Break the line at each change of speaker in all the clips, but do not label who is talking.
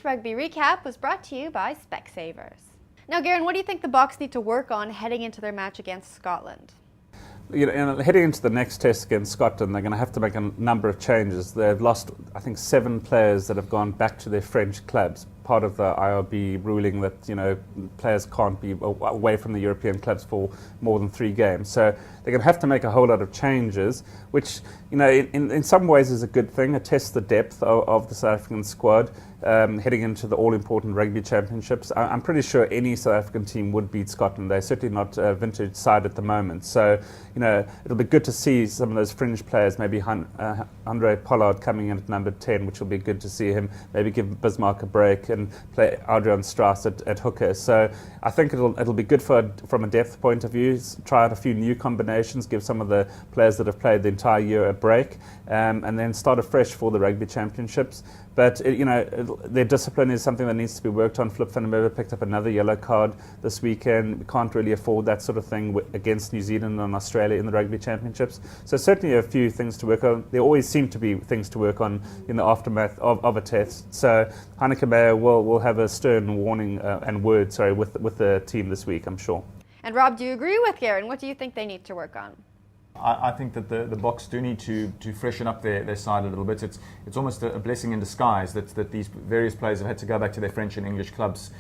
Rugby Recap was brought to you by Specsavers. Now, Garen, what do you think the Boks need to work on heading into their match against Scotland?
Heading into the next test against Scotland, they're going to have to make a number of changes. They've lost, I think, 7 players that have gone back to their French clubs. Part of the IRB ruling that players can't be away from the European clubs for more than 3 games. So they're going to have to make a whole lot of changes, which in some ways is a good thing. It tests the depth of the South African squad heading into the all-important rugby championships. I'm pretty sure any South African team would beat Scotland. They're certainly not a vintage side at the moment. So it'll be good to see some of those fringe players, maybe Andre Pollard coming in at number 10, which will be good to see him. Maybe give Bismarck a break and play Adrian Strauss at hooker. So I think it'll be good from a depth point of view. Try out a few new combinations, give some of the players that have played the entire year a break, and then start afresh for the rugby championships. But their discipline is something that needs to be worked on. Flip van der Merwe picked up another yellow card this weekend. We can't really afford that sort of thing against New Zealand and Australia in the rugby championships. So certainly a few things to work on. There always seem to be things to work on in the aftermath of a test. So Heineke Meyer will have a stern warning and word, with the team this week, I'm sure.
And Rob, do you agree with Garen? What do you think they need to work on?
I think that the Boks do need to freshen up their side a little bit. It's almost a blessing in disguise that these various players have had to go back to their French and English clubs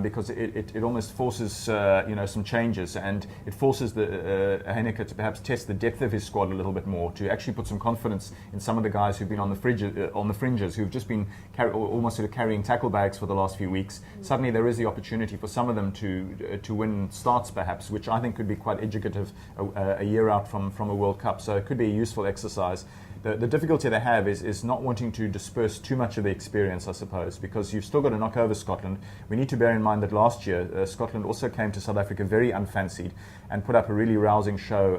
because it almost forces some changes, and it forces the Heineke to perhaps test the depth of his squad a little bit more, to actually put some confidence in some of the guys who've been on the fringes, who've just been almost sort of carrying tackle bags for the last few weeks. Suddenly there is the opportunity for some of them to win starts perhaps, which I think could be quite educative a year out from a World Cup. So it could be a useful exercise. The difficulty they have is not wanting to disperse too much of the experience, I suppose, because you've still got to knock over Scotland. We need to bear in mind that last year Scotland also came to South Africa very unfancied and put up a really rousing show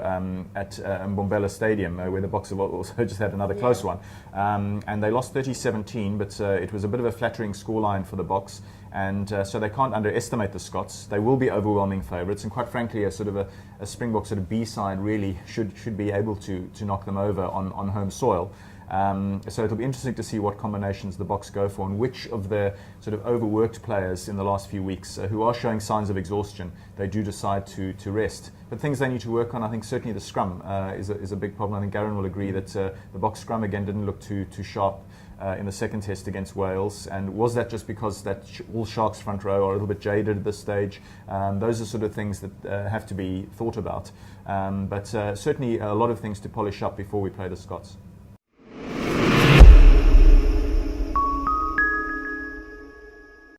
at Mbombela Stadium, where the Boks have also just had another close one. And they lost 30-17, but it was a bit of a flattering scoreline for the Boks. And so they can't underestimate the Scots. They will be overwhelming favourites, and quite frankly, a Springbok sort of B side really should be able to knock them over on home soil. So it'll be interesting to see what combinations the Boks go for, and which of the sort of overworked players in the last few weeks who are showing signs of exhaustion they do decide to rest. But things they need to work on, I think certainly the scrum is a big problem. I think Garen will agree that the Boks scrum again didn't look too sharp in the second test against Wales. And was that just because that all Sharks front row are a little bit jaded at this stage? Those are sort of things that have to be thought about. But certainly a lot of things to polish up before we play the Scots.